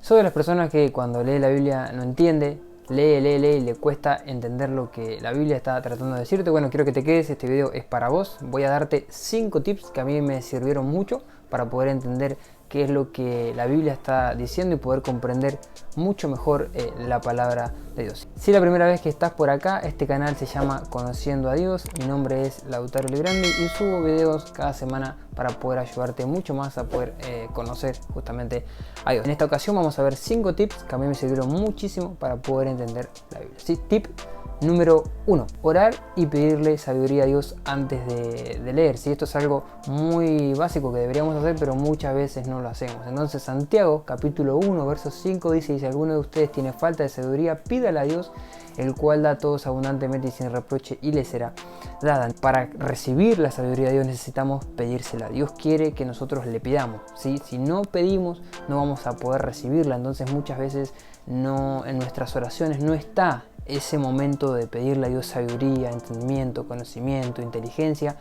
Soy de las personas que cuando lee la Biblia no entiende, lee y le cuesta entender lo que la Biblia está tratando de decirte. Bueno, quiero que te quedes, este video es para vos. Voy a darte 5 tips que a mí me sirvieron mucho para poder entender qué es lo que la Biblia está diciendo y poder comprender mucho mejor la palabra de Dios. Si es la primera vez que estás por acá, este canal se llama Conociendo a Dios. Mi nombre es Lautaro Librandi y subo videos cada semana para poder ayudarte mucho más a poder conocer justamente a Dios. En esta ocasión vamos a ver 5 tips que a mí me sirvieron muchísimo para poder entender la Biblia. ¿Sí? Tip número 1. Orar y pedirle sabiduría a Dios antes de leer. ¿Sí? Esto es algo muy básico que deberíamos hacer, pero muchas veces no lo hacemos. Entonces Santiago capítulo 1 verso 5 dice: si alguno de ustedes tiene falta de sabiduría, pídala a Dios, el cual da a todos abundantemente y sin reproche, y le será dada. Para recibir la sabiduría de Dios necesitamos pedírsela. Dios quiere que nosotros le pidamos, ¿sí? Si no pedimos no vamos a poder recibirla. Entonces muchas veces no, en nuestras oraciones no está ese momento de pedirle a Dios sabiduría, entendimiento, conocimiento, inteligencia,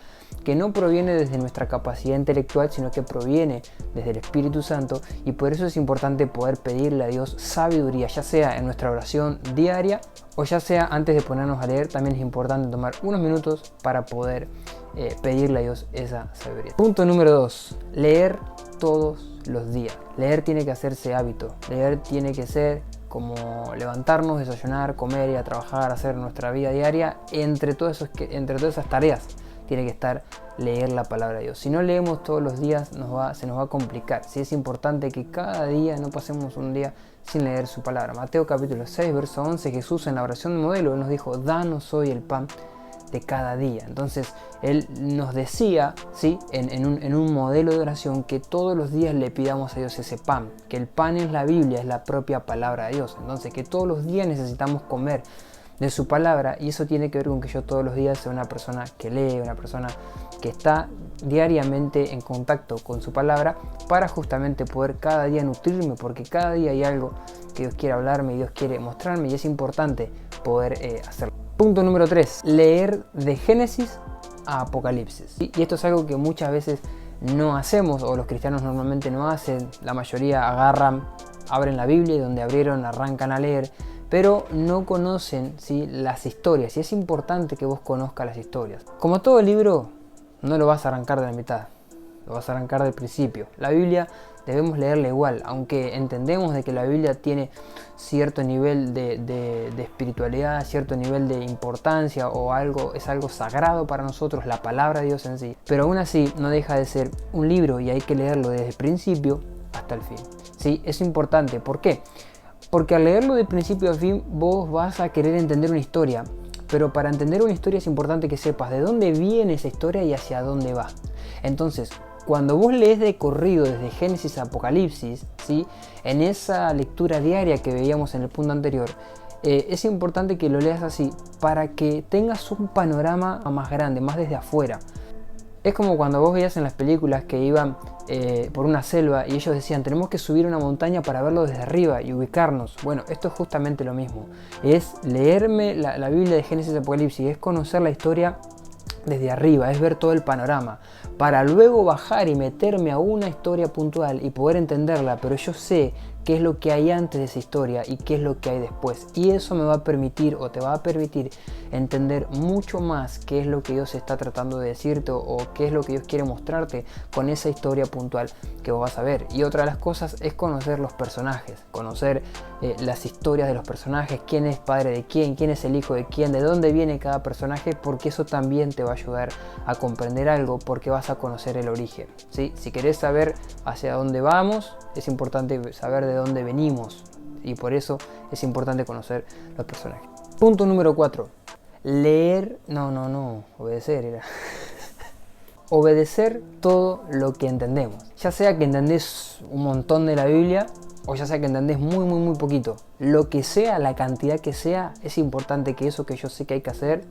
que no proviene desde nuestra capacidad intelectual, sino que proviene desde el Espíritu Santo. Y por eso es importante poder pedirle a Dios sabiduría, ya sea en nuestra oración diaria o ya sea antes de ponernos a leer. También es importante tomar unos minutos para poder pedirle a Dios esa sabiduría. Punto número 2. Leer todos los días. Leer tiene que hacerse hábito. Leer tiene que ser como levantarnos, desayunar, comer, ir a trabajar, hacer nuestra vida diaria. Entre todas esas tareas tiene que estar leer la palabra de Dios. Si no leemos todos los días se nos va a complicar. Sí, es importante que cada día no pasemos un día sin leer su palabra. Mateo capítulo 6 verso 11, Jesús en la oración de modelo nos dijo: danos hoy el pan de cada día. Entonces él nos decía, ¿sí? en un modelo de oración, que todos los días le pidamos a Dios ese pan, que el pan es la Biblia, es la propia palabra de Dios. Entonces que todos los días necesitamos comer de su palabra, y eso tiene que ver con que yo todos los días sea una persona que lee, una persona que está diariamente en contacto con su palabra, para justamente poder cada día nutrirme, porque cada día hay algo que Dios quiere hablarme y Dios quiere mostrarme, y es importante poder hacerlo. Punto número 3. Leer de Génesis a Apocalipsis. Y esto es algo que muchas veces no hacemos, o los cristianos normalmente no hacen. La mayoría agarran, abren la Biblia y donde abrieron arrancan a leer, pero no conocen, ¿sí?, las historias. Y es importante que vos conozcas las historias. Como todo libro, no lo vas a arrancar de la mitad, lo vas a arrancar del principio. La Biblia debemos leerla igual, aunque entendemos de que la Biblia tiene cierto nivel de espiritualidad, cierto nivel de importancia, o es algo sagrado para nosotros, la palabra de Dios en sí. Pero aún así no deja de ser un libro y hay que leerlo desde el principio hasta el fin. ¿Sí? Es importante. ¿Por qué? Porque al leerlo de principio a fin vos vas a querer entender una historia. Pero para entender una historia es importante que sepas de dónde viene esa historia y hacia dónde va. Entonces, cuando vos lees de corrido desde Génesis a Apocalipsis, ¿sí?, en esa lectura diaria que veíamos en el punto anterior, es importante que lo leas así para que tengas un panorama más grande, más desde afuera. Es como cuando vos veías en las películas que iban por una selva y ellos decían: tenemos que subir una montaña para verlo desde arriba y ubicarnos. Bueno, esto es justamente lo mismo. Es leerme la Biblia de Génesis a Apocalipsis, es conocer la historia desde arriba, es ver todo el panorama, para luego bajar y meterme a una historia puntual y poder entenderla, pero yo sé qué es lo que hay antes de esa historia y qué es lo que hay después, y eso me va a permitir, o te va a permitir, entender mucho más qué es lo que Dios está tratando de decirte, o qué es lo que Dios quiere mostrarte con esa historia puntual que vos vas a ver. Y otra de las cosas es conocer los personajes, conocer las historias de los personajes, quién es padre de quién es el hijo de quién, de dónde viene cada personaje, porque eso también te va a ayudar a comprender algo, porque vas a conocer el origen, ¿sí? Si querés saber hacia dónde vamos, es importante saber de dónde venimos, y por eso es importante conocer los personajes. Punto número 4. Leer, obedecer era. Obedecer todo lo que entendemos. Ya sea que entendés un montón de la Biblia, o ya sea que entendés muy poquito. Lo que sea, la cantidad que sea, es importante que eso que yo sé que hay que hacer,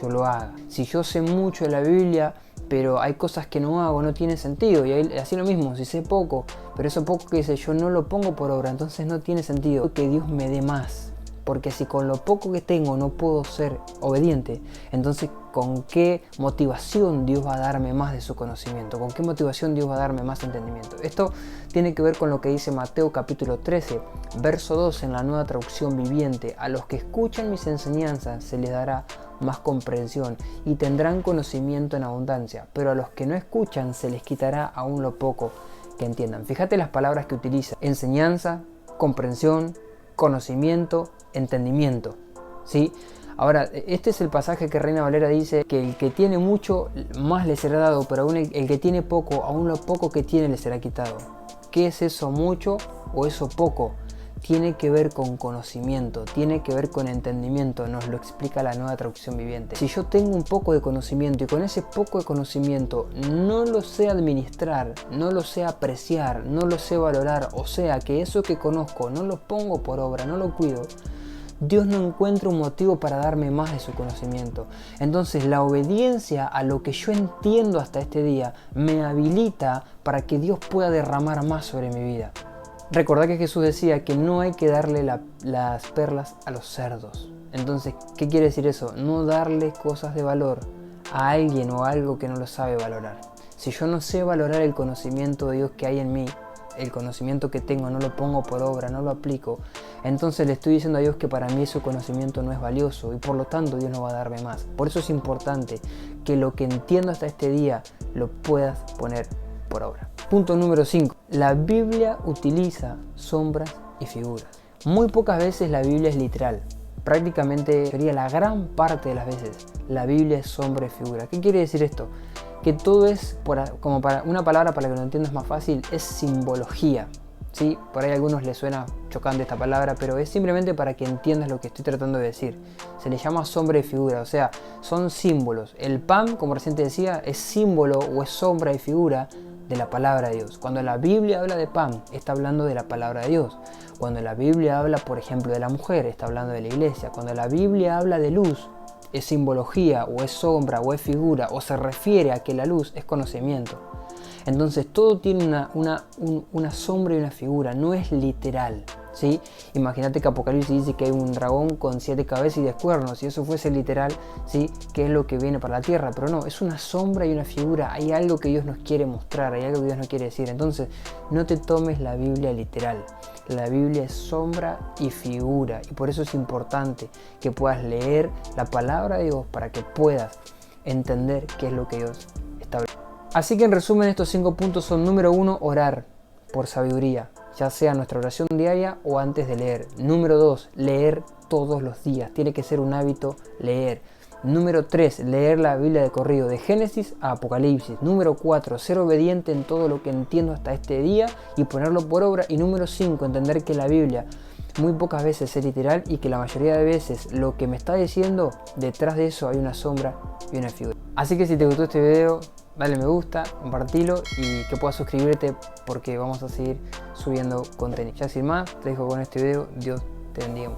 yo lo haga. Si yo sé mucho de la Biblia, pero hay cosas que no hago, no tiene sentido. Y así lo mismo, si sé poco, pero eso poco que sé yo no lo pongo por obra, entonces no tiene sentido que Dios me dé más. Porque si con lo poco que tengo no puedo ser obediente, entonces con qué motivación Dios va a darme más de su conocimiento, con qué motivación Dios va a darme más entendimiento. Esto tiene que ver con lo que dice Mateo capítulo 13, verso 2 en la Nueva Traducción Viviente. A los que escuchan mis enseñanzas se les dará más comprensión y tendrán conocimiento en abundancia, pero a los que no escuchan se les quitará aún lo poco que entiendan. Fíjate las palabras que utiliza: enseñanza, comprensión, conocimiento, entendimiento, ¿sí? Ahora, este es el pasaje que Reina Valera dice que el que tiene mucho, más le será dado, pero aún el que tiene poco, aún lo poco que tiene le será quitado. ¿Qué es eso mucho o eso poco? Tiene que ver con conocimiento, tiene que ver con entendimiento, nos lo explica la Nueva Traducción Viviente. Si yo tengo un poco de conocimiento y con ese poco de conocimiento no lo sé administrar, no lo sé apreciar, no lo sé valorar, o sea que eso que conozco no lo pongo por obra, no lo cuido, Dios no encuentra un motivo para darme más de su conocimiento. Entonces la obediencia a lo que yo entiendo hasta este día me habilita para que Dios pueda derramar más sobre mi vida. Recordá que Jesús decía que no hay que darle las perlas a los cerdos. Entonces, ¿qué quiere decir eso? No darle cosas de valor a alguien o a algo que no lo sabe valorar. Si yo no sé valorar el conocimiento de Dios que hay en mí, el conocimiento que tengo, no lo pongo por obra, no lo aplico, entonces le estoy diciendo a Dios que para mí ese conocimiento no es valioso y por lo tanto Dios no va a darme más. Por eso es importante que lo que entiendo hasta este día lo puedas poner por obra. Punto número 5. La Biblia utiliza sombras y figuras. Muy pocas veces la Biblia es literal. Prácticamente sería la gran parte de las veces la Biblia es sombra y figura. ¿Qué quiere decir esto? Que todo es, como para una palabra para que lo entiendas más fácil, es simbología. ¿Sí? Por ahí a algunos les suena chocante esta palabra, pero es simplemente para que entiendas lo que estoy tratando de decir. Se le llama sombra y figura, o sea, son símbolos. El pan, como recién te decía, es símbolo o es sombra y figura de la palabra de Dios. Cuando la Biblia habla de pan, está hablando de la palabra de Dios. Cuando la Biblia habla, por ejemplo, de la mujer, está hablando de la iglesia. Cuando la Biblia habla de luz, es simbología o es sombra o es figura o se refiere a que la luz es conocimiento. Entonces todo tiene una sombra y una figura, no es literal, ¿sí? Imagínate que Apocalipsis dice que hay un dragón con 7 cabezas y 10 cuernos. Si eso fuese literal, ¿sí? ¿Qué es lo que viene para la tierra? Pero no, es una sombra y una figura. Hay algo que Dios nos quiere mostrar, hay algo que Dios nos quiere decir. Entonces no te tomes la Biblia literal. La Biblia es sombra y figura y por eso es importante que puedas leer la palabra de Dios para que puedas entender qué es lo que Dios establece. Así que en resumen, estos 5 puntos son: número 1, orar por sabiduría, ya sea nuestra oración diaria o antes de leer. Número 2, leer todos los días, tiene que ser un hábito leer. Número 3, leer la Biblia de corrido, de Génesis a Apocalipsis. Número 4, ser obediente en todo lo que entiendo hasta este día y ponerlo por obra. Y número 5, entender que la Biblia muy pocas veces es literal y que la mayoría de veces lo que me está diciendo, detrás de eso hay una sombra y una figura. Así que si te gustó este video, dale me gusta, compartilo y que puedas suscribirte porque vamos a seguir subiendo contenido. Ya sin más, te dejo con este video. Dios te bendiga.